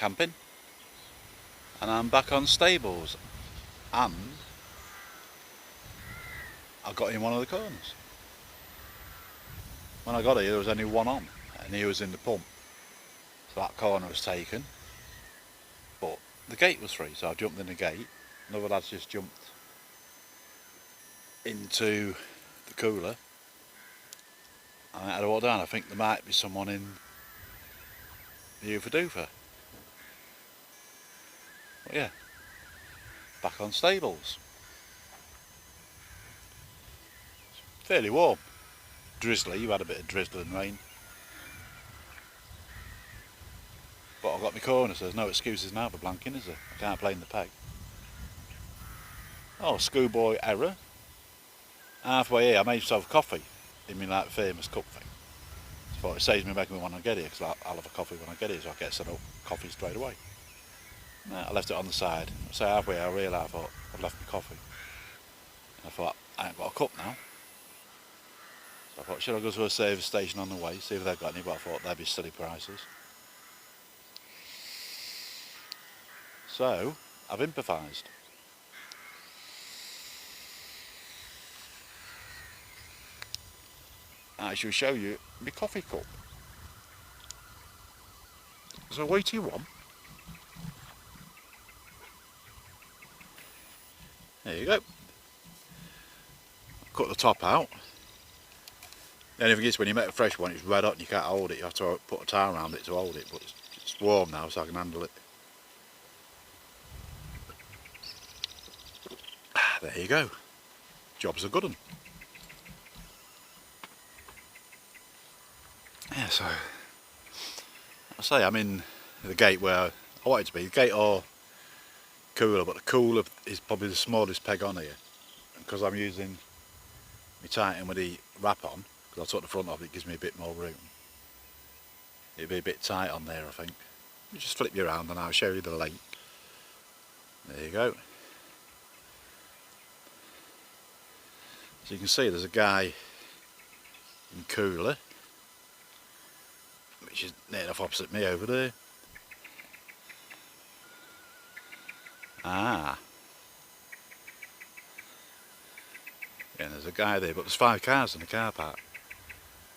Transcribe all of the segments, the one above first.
camping, and I'm back on stables, and I got in one of the corners. When I got here there was only one on, and he was in the pump, so that corner was taken, but the gate was free, so I jumped in the gate. Another lad's just jumped into the cooler, and I had to walk down. I think there might be someone in the Oofa-Doofa. But yeah, back on stables. Fairly warm. Drizzly, you had a bit of drizzling rain. But I've got my corner, so there's no excuses now for blanking, is there? I can't play in the peg. Oh, schoolboy error. Halfway here I made myself coffee in my like famous cup thing. So I thought it saves me making me when I get here, because I'll have a coffee when I get here, so I get set up coffee straight away. No, I left it on the side. So halfway I realised, I thought I'd left my coffee. And I thought, I ain't got a cup now. So I thought, should I go to a service station on the way, see if they've got any, but I thought they'd be silly prices. So, I've improvised. I shall show you my coffee cup. It's a weighty one. There you go. Cut the top out. The only thing is, when you make a fresh one, it's red hot and you can't hold it. You have to put a towel around it to hold it, but it's warm now, so I can handle it. There you go. Job's a good one. Yeah, so I say I'm in the gate where I want it to be. The gate or cooler, but the cooler is probably the smallest peg on here. And because I'm using my Titan with the wrap on, because I took the front off, it gives me a bit more room. It'd be a bit tight on there, I think. You just flip you around and I'll show you the lake. There you go. So you can see there's a guy in cooler, which is near enough opposite me over there. Ah. Yeah, there's a guy there, but there's 5 cars in the car park.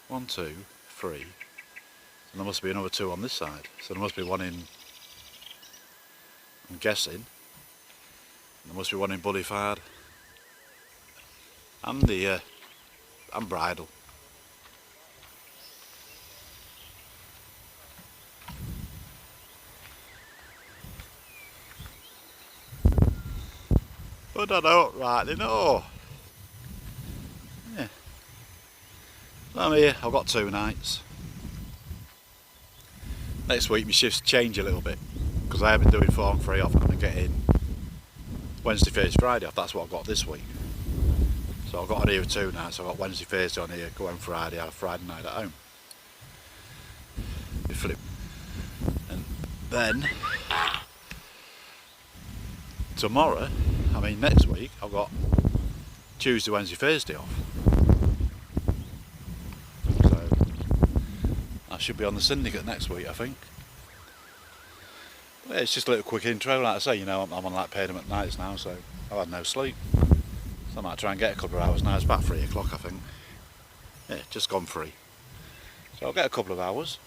1, 2, 3. And there must be another 2 on this side. So there must be one in, I'm guessing, there must be one in Bullyfard. And the, and Bridle. But I don't rightly know. Yeah. So I'm here, I've got 2 nights. Next week my shifts change a little bit, because I have been doing 4 and 3 off, and I'm getting Wednesday, Thursday, Friday off. That's what I've got this week. So I've got on here with 2 nights. I've got Wednesday, Thursday on here, go home Friday, have a Friday night at home. You flip. And then tomorrow, I mean next week, I've got Tuesday, Wednesday, Thursday off. So I should be on the syndicate next week, I think. But yeah, it's just a little quick intro, like I say, you know, I'm on like payment nights now, so I've had no sleep. So I might try and get a couple of hours now. It's about 3 o'clock, I think. Yeah, just gone 3. So I'll get a couple of hours,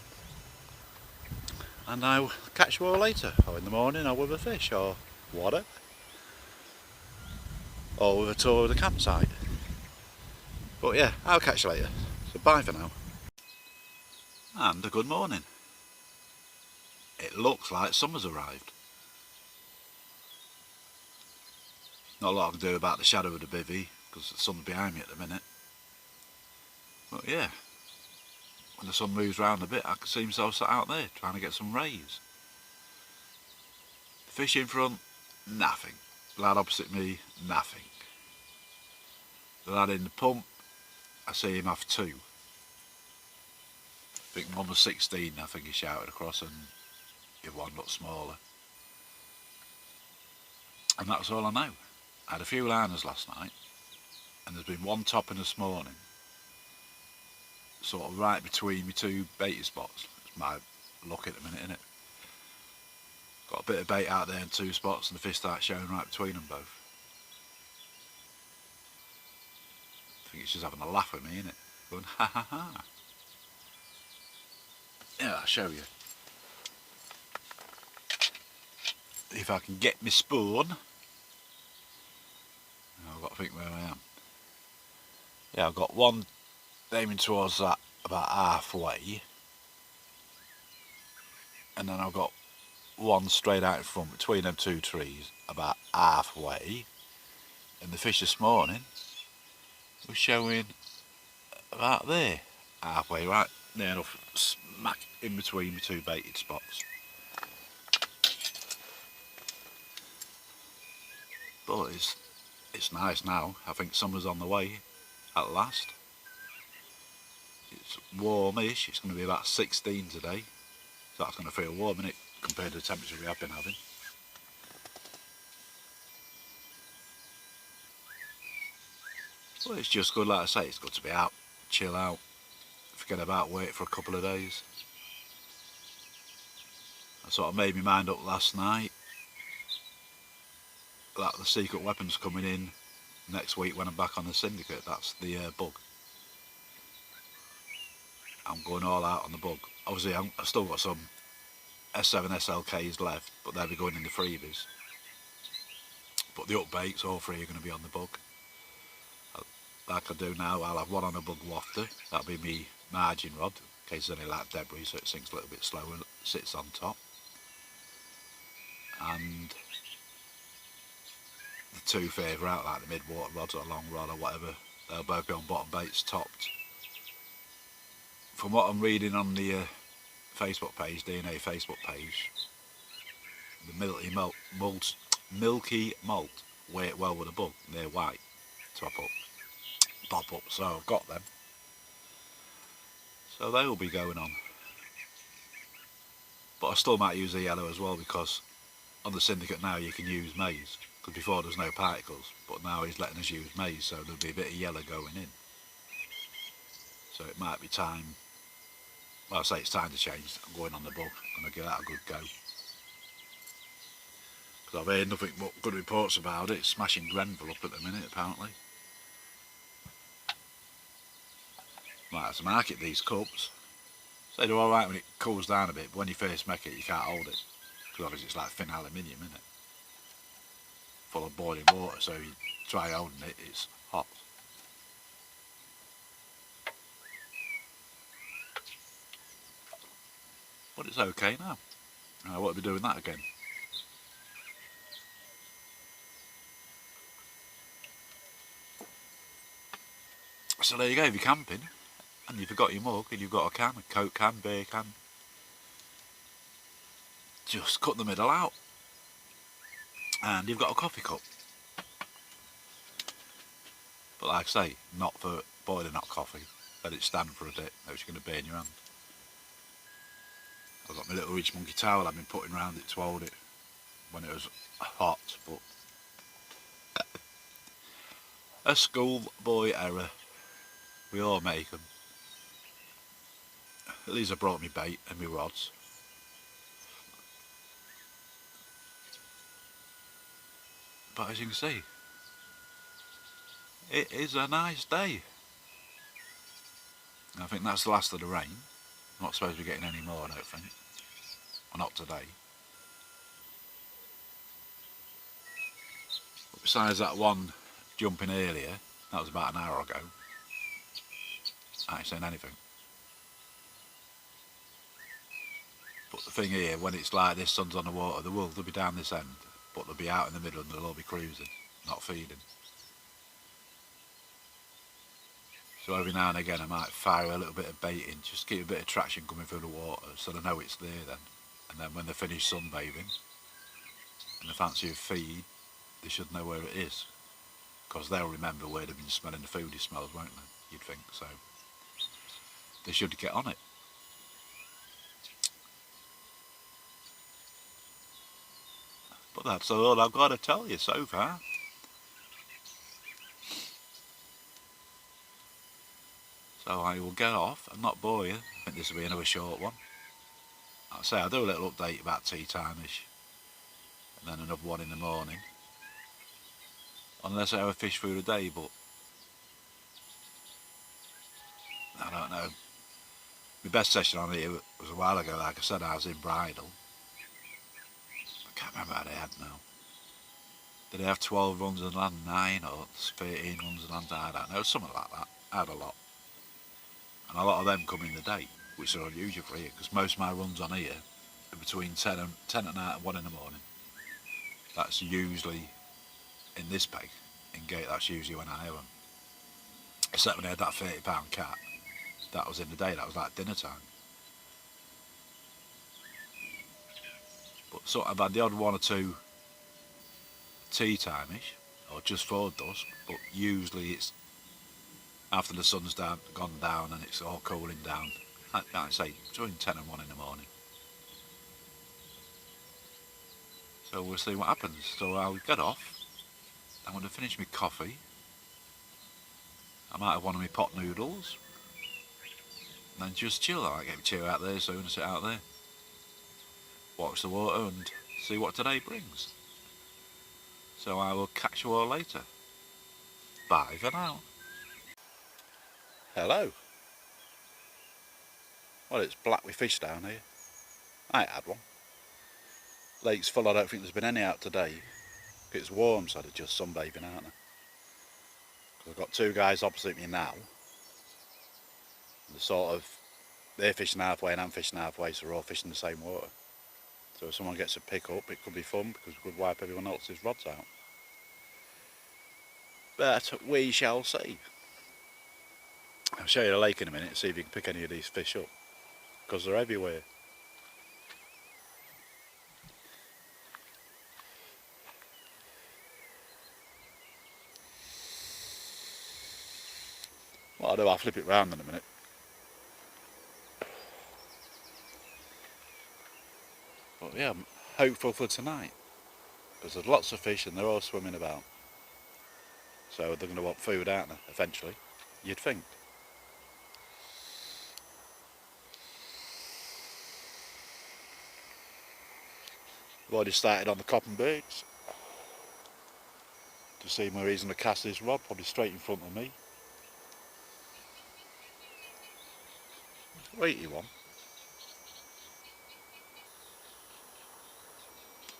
and I'll catch you all later, or in the morning, or with a fish, or whatever. Or with a tour of the campsite. But yeah, I'll catch you later. So bye for now. And a good morning. It looks like summer's arrived. Not a lot I can do about the shadow of the bivvy, because the sun's behind me at the minute. But yeah, when the sun moves round a bit, I can see myself sat out there trying to get some rays. The fish in front, nothing. The lad opposite me, nothing. The lad in the pump, I see him have 2. I think one was 16, I think he shouted across, and the other one looked smaller. And that's all I know. I had a few liners last night, and there's been one topping this morning, sort of right between my 2 baiting spots. It's my luck at the minute, innit? Got a bit of bait out there in 2 spots and the fish start showing right between them both. I think it's just having a laugh at me, isn't it? Going, ha ha ha. Yeah, I'll show you. If I can get my spoon. I've got to think where I am. Yeah, I've got one aiming towards that about halfway. And then I've got one straight out in front between them 2 trees about halfway. And the fish this morning was showing about there. Halfway, right near enough smack in between the 2 baited spots. But it's nice now. I think summer's on the way at last. It's warmish. It's going to be about 16 today. So that's going to feel warm, isn't it, compared to the temperature we have been having. Well, it's just good, like I say, it's good to be out, chill out, forget about work for a couple of days. I sort of made my mind up last night that the secret weapon's coming in next week when I'm back on the syndicate. That's the bug. I'm going all out on the bug. Obviously I've still got some S7 SLKs left, but they'll be going in the freebies. But the upbaits, all 3 are going to be on the bug. Like I do now, I'll have one on a bug wafter. That'll be me margin rod, in case there's any like debris, so it sinks a little bit slower, sits on top. And the 2 favourite, like the mid-water rods or long rod or whatever, they'll both be on bottom baits topped. From what I'm reading on the Facebook page, DNA Facebook page, the milky malt weight well with a bug. They're white, pop up. So I've got them. So they will be going on. But I still might use the yellow as well, because on the syndicate now you can use maize. Because before there's no particles, but now he's letting us use maize, so there'll be a bit of yellow going in. So it might be time. Well, I say it's time to change. I'm going on the bug. I'm going to give that a good go. Because I've heard nothing but good reports about it. It's smashing Grenville up at the minute, apparently. Might have to market these cups. So they're alright when it cools down a bit, but when you first make it, you can't hold it. Because obviously it's like thin aluminium, isn't it? Full of boiling water, so if you try holding it, it's hot. But it's okay now. I won't be doing that again. So there you go, if you're camping and you forgot your mug and you've got a can, a Coke can, beer can, just cut the middle out and you've got a coffee cup. But like I say, not for boiling hot coffee. Let it stand for a bit, else you're going to burn your hand. I've got my little Rich Monkey towel I've been putting around it to hold it when it was hot, but a schoolboy error. We all make them. At least I brought me bait and my rods. But as you can see, it is a nice day. I think that's the last of the rain. I'm not supposed to be getting any more, I don't think. Well, not today. But besides that one jumping earlier, that was about an hour ago, I ain't saying anything. But the thing here, when it's like this, sun's on the water, the wolves will be down this end, but they'll be out in the middle and they'll all be cruising, not feeding. So every now and again I might fire a little bit of bait in, just to keep a bit of traction coming through the water, so they know it's there then. And then when they finish sunbathing and they fancy a feed, they should know where it is. Because they'll remember where they've been smelling the foodie smells, won't they? You'd think, so they should get on it. But that's all I've got to tell you so far. So I will get off and not bore you. I think this will be another short one. Like I say, I'll do a little update about tea time-ish. then another one in the morning. Unless I have a fish through the day, but I don't know. My best session on here was a while ago, like I said, I was in Bridle. I can't remember how they had now. Did they have 12 runs and land 9 or 13 runs and land? I don't know, something like that. I had a lot. And a lot of them come in the day, which are unusual for here, because most of my runs on here are between 10 at night and 1 in the morning. That's usually in this peg. In gate, that's usually when I have them. Except when I had that £30 cat, that was in the day, that was like dinner time. But so I've had the odd one or two tea time-ish, or just before dusk, but usually it's after the sun's gone down and it's all cooling down. Like I say, between 10 and 1 in the morning. So we'll see what happens. So I'll get off. I'm going to finish my coffee. I might have one of my pot noodles. And then just chill. I might get my chair out there soon and sit out there. Watch the water and see what today brings. So I will catch you all later. Bye for now. Hello. Well, it's black with fish down here. I ain't had one. Lake's full, I don't think there's been any out today. It's warm, so they're just sunbathing, aren't they? Because I've got two guys opposite me now. They're fishing halfway and I'm fishing halfway, so we're all fishing the same water. So if someone gets a pick up, it could be fun because we could wipe everyone else's rods out. But we shall see. I'll show you the lake in a minute, see if you can pick any of these fish up. Because they're everywhere. What I'll do, I'll flip it round in a minute. But yeah, I'm hopeful for tonight. Because there's lots of fish and they're all swimming about. So they're going to want food, aren't they, eventually? You'd think. I've already started on the coppenbergs. To see where he's going to cast his rod, probably straight in front of me. Weighty one.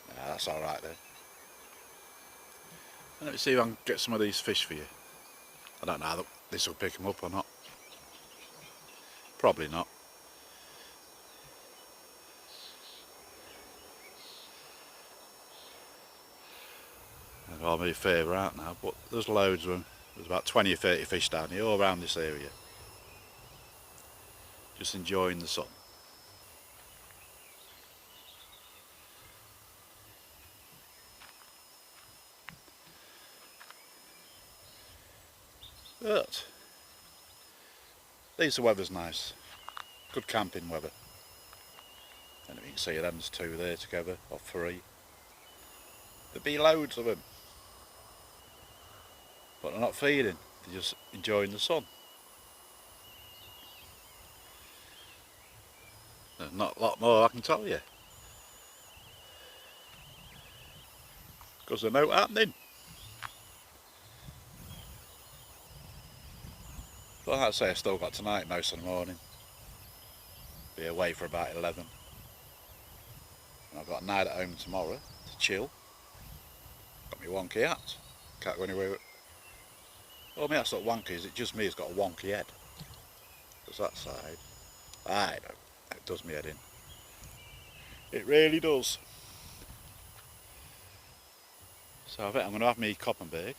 Yeah, that's alright there. Let me see if I can get some of these fish for you. I don't know how this will pick them up or not. Probably not. I'll be further out now, but there's loads of them. There's about 20 or 30 fish down here, all around this area. Just enjoying the sun. But at least the weather's nice. Good camping weather. And you can see them's two there together, or 3. There'll be loads of them. But they're not feeding, they're just enjoying the sun. There's not a lot more I can tell you. Because there's no happening. But like I say, I've still got tonight most of the morning. Be away for about 11. And I've got a night at home tomorrow to chill. Got my wonky hat. Can't go anywhere with... Well, my hat's not wonky, is it just me? It's got a wonky head. Does that side? I know. It does me head in. It really does. So I think I'm going to have me Coppenberg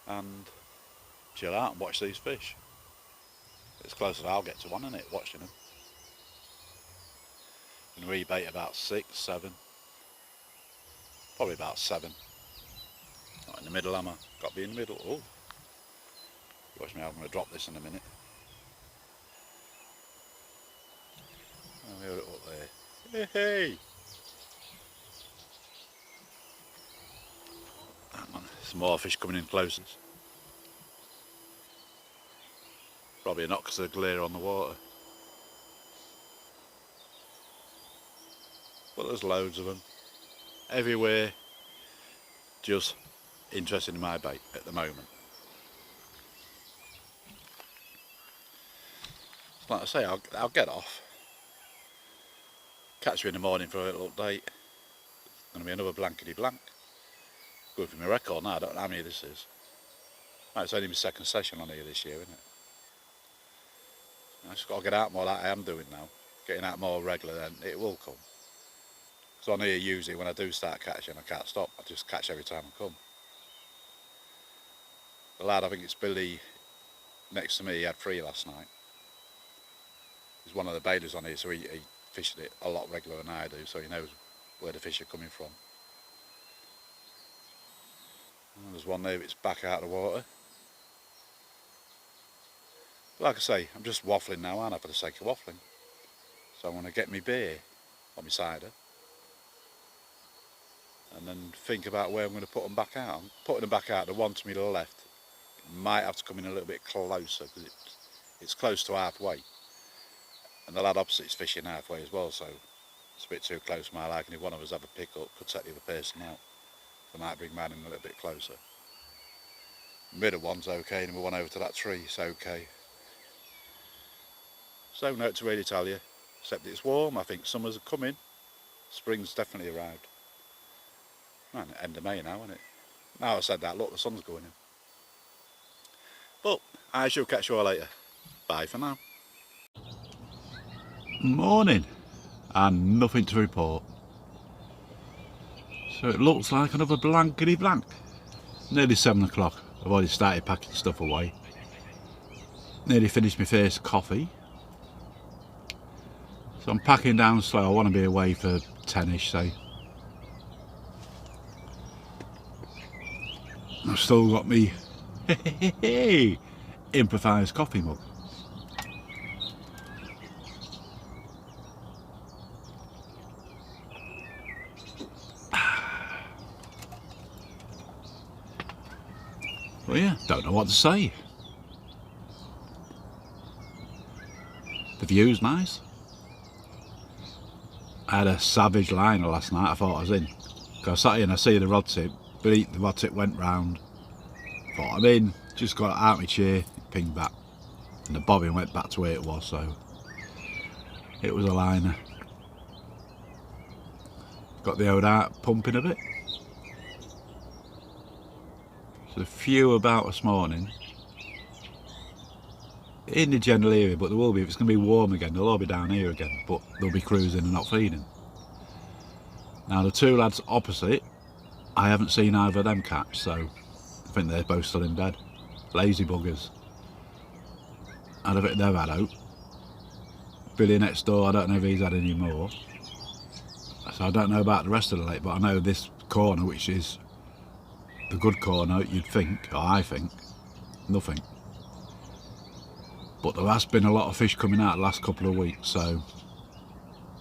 and chill out and watch these fish. It's close as I'll get to one, isn't it, watching them. And rebait about 6, 7. Probably about 7. Not in the middle, am I? Got to be in the middle. Oh. Watch me, I'm going to drop this in a minute. Oh, hear it up there. Hey, hey! Some more fish coming in closer. Probably not because of the glare on the water. But there's loads of them. everywhere just interested in my bait at the moment. Like I say, I'll get off, catch you in the morning for a little update. It's going to be another blankety blank. Good for my record now, I don't know how many this is. It's only my second session on here this year, isn't it? I just got to get out more like I am doing now. Getting out more regular, then it will come. Because on here usually when I do start catching I can't stop, I just catch every time I come. The lad, I think it's Billy next to me, he had 3 last night. He's one of the baiters on here, so he fished it a lot regular than I do, so he knows where the fish are coming from. And there's one there that's back out of the water. But like I say, I'm just waffling now, aren't I, for the sake of waffling. So I'm going to get me beer on my cider and then think about where I'm going to put them back out. I'm putting them back out, the one to my left might have to come in a little bit closer because it's close to halfway. And the lad opposite is fishing halfway as well, so it's a bit too close for my liking. If one of us have a pick up, could take the other person out. So I might bring mine in a little bit closer. The middle one's okay, and the one over to that tree is okay. So no to really tell you, except it's warm. I think summer's coming. Spring's definitely arrived. Man, end of May now, isn't it? Now I said that, look, the sun's going in. But I shall catch you all later. Bye for now. Morning, and nothing to report. So it looks like another blankety blank. Nearly 7 o'clock. I've already started packing stuff away. Nearly finished my first coffee. So I'm packing down slow. I want to be away for 10ish, say. I've still got me improvised coffee mug. Well, yeah, don't know what to say. The view's nice. I had a savage liner last night, I thought I was in. Because I sat here and I see the rod tip, but the rod tip went round. Thought I'm in, just got out of my chair, pinged back. And the bobbin went back to where it was, so it was a liner. Got the old art pumping a bit. There's a few about this morning in the general area, but there will be, if it's going to be warm again, they'll all be down here again, but they'll be cruising and not feeding. Now the 2 lads opposite, I haven't seen either of them catch, so I think they're both still in bed. Lazy buggers. I don't think they've had out. Billy next door, I don't know if he's had any more. So I don't know about the rest of the lake, but I know this corner, which is the good corner, you'd think, or I think, nothing. But there has been a lot of fish coming out the last couple of weeks, so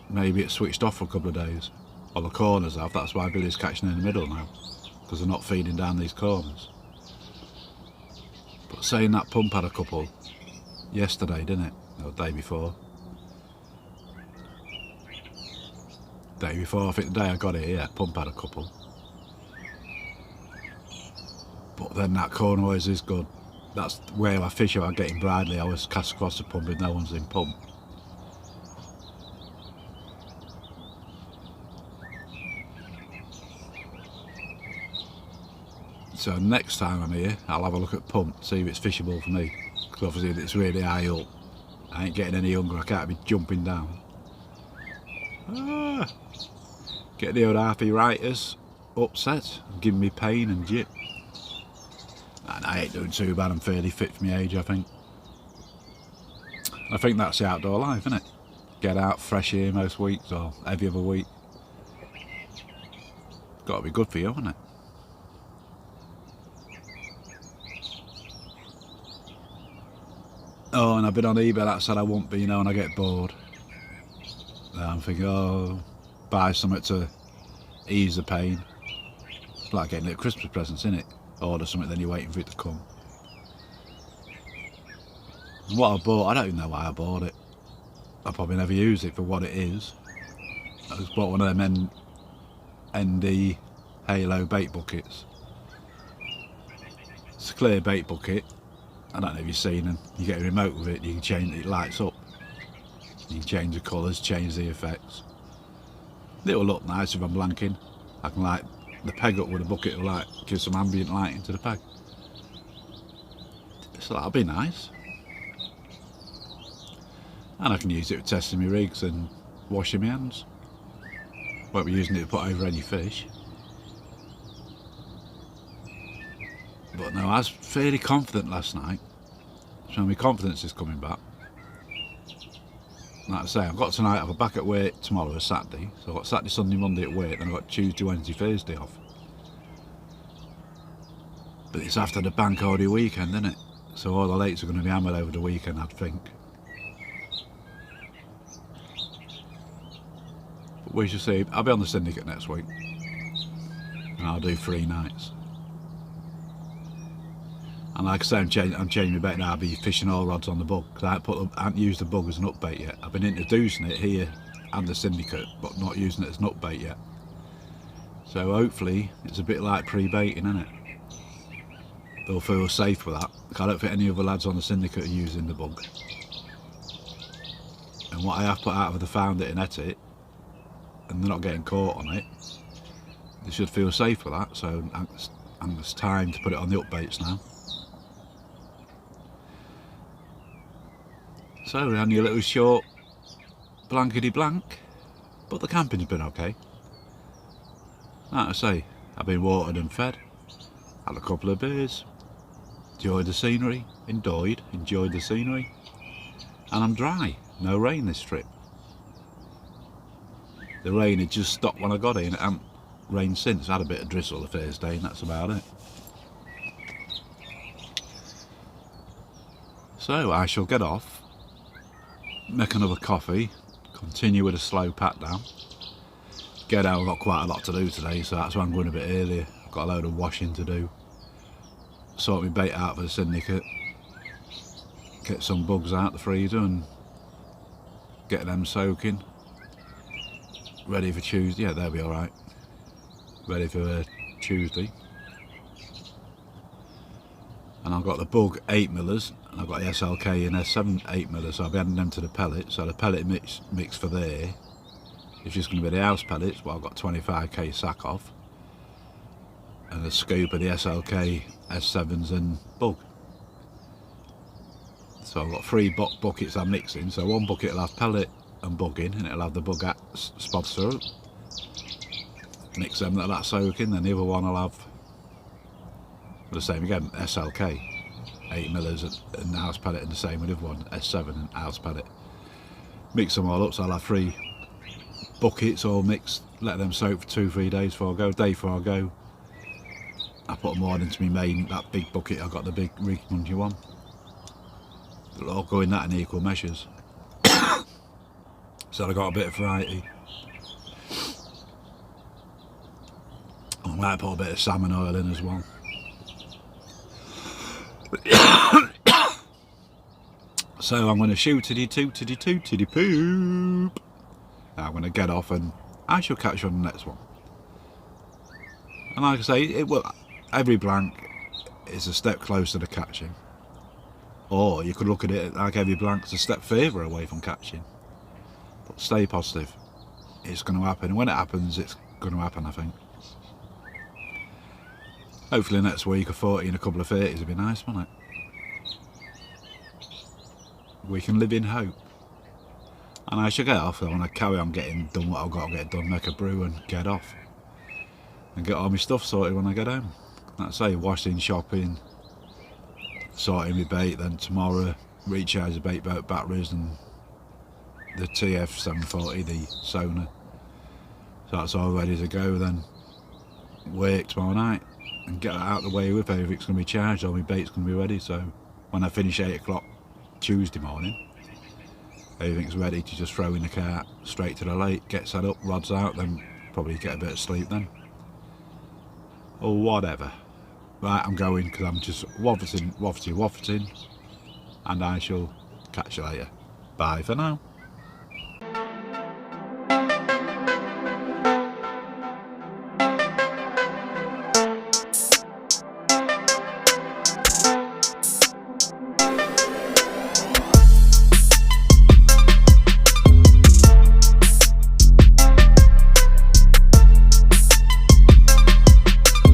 maybe it's switched off for a couple of days. Or the corners have, that's why Billy's catching in the middle now, because they're not feeding down these corners. But saying that pump had a couple yesterday, didn't it? Or the day before. Day before, I think the day I got it, yeah, pump had a couple. But then that corner always is good. That's where I fish if I get in Bridley. I always cast across the pump if no one's in pump. So next time I'm here, I'll have a look at pump, see if it's fishable for me. Because obviously if it's really high up, I ain't getting any younger, I can't be jumping down. Get the old Harpy Writers upset, giving me pain and jip. And I ain't doing too bad, I'm fairly fit for my age, I think. I think that's the outdoor life, isn't it? Get out, fresh air most weeks, or every other week. Got to be good for you, hasn't it? Oh, and I've been on eBay that said I won't be, you know, and I get bored. And I'm thinking, oh, buy something to ease the pain. It's like getting little Christmas presents, isn't it? Order something, then you're waiting for it to come. And what I bought, I don't even know why I bought it. I probably never use it for what it is. I just bought one of them ND Halo bait buckets. It's a clear bait bucket. I don't know if you've seen them. You get a remote with it, you can change it, lights up. You can change the colours, change the effects. It'll look nice if I'm blanking. I can light the peg up with a bucket of light, give some ambient light into the peg. So that'll be nice. And I can use it for testing my rigs and washing my hands. Won't be using it to put over any fish. But no, I was fairly confident last night. So my confidence is coming back. Like I say, I've got tonight, I'm back at work tomorrow, Saturday. So I've got Saturday, Sunday, Monday at work, then I've got Tuesday, Wednesday, Thursday off. But it's after the bank holiday weekend, isn't it? So all the lakes are going to be hammered over the weekend, I think. But we shall see. I'll be on the syndicate next week. And I'll do 3 nights. And like I say, I'm changing my bait now. I'll be fishing all rods on the bug, because I haven't used the bug as an upbait yet. I've been introducing it here and the syndicate, but not using it as an upbait yet. So hopefully it's a bit like pre-baiting, isn't it? They'll feel safe with that. I don't think any other lads on the syndicate are using the bug. And what I have put out of the found it and et it, and they're not getting caught on it, they should feel safe with that. So it's time to put it on the upbaits now. So we had a little short blankety blank, but the camping's been okay. Like I say, I've been watered and fed, had a couple of beers, enjoyed the scenery, enjoyed the scenery, and I'm dry. No rain this trip. The rain had just stopped when I got in, it hasn't rained since. I had a bit of drizzle the first day and that's about it. So I shall get off, make another coffee, continue with a slow pat down. Get out, I've got quite a lot to do today, so that's why I'm going a bit earlier. I've got a load of washing to do. Sort my bait out for the syndicate. Get some bugs out the freezer and get them soaking. Ready for Tuesday, yeah, they'll be alright. Ready for Tuesday. And I've got the bug 8mm, and I've got the SLK and S7 8mm, so I'll be adding them to the pellet. So the pellet mix for there is just going to be the house pellets, what I've got 25k sack of, and a scoop of the SLK S7s and bug. So I've got 3 buckets I'm mixing, so one bucket will have pellet and bug in, and it'll have the bug spots through. Mix them, let that soak in, then the other one will have the same again, SLK 8mm and house pellet, and the same with the other one, S7 and house pellet. Mix them all up, so I'll have 3 buckets all mixed, let them soak for 2-3 days before I go. Day before I go, I put them all into my main, that big bucket. I got the big Rickmungy one. They'll all go in that in equal measures. So I got a bit of variety. I might put a bit of salmon oil in as well. So I'm going to shootity tootity poop. Now I'm going to get off and I shall catch you on the next one. And like I say, it will, every blank is a step closer to catching. Or you could look at it like every blank's a step further away from catching. But stay positive. It's going to happen. And when it happens, it's going to happen, I think. Hopefully next week a 40 and a couple of 30s would be nice, wouldn't it? We can live in hope. And I shall get off. I want to carry on getting done what I've got to get done, make a brew and get off. And get all my stuff sorted when I get home. Like I say, washing, shopping, sorting my bait, then tomorrow recharge the bait boat batteries and the TF740, the sonar. So that's all ready to go, then work tomorrow night and get that out of the way with everything's going to be charged, all my bait's going to be ready, so when I finish 8 o'clock Tuesday morning, everything's ready to just throw in the cart straight to the lake, get set up, rods out, then probably get a bit of sleep then. Or whatever. Right, I'm going because I'm just wafting, and I shall catch you later. Bye for now.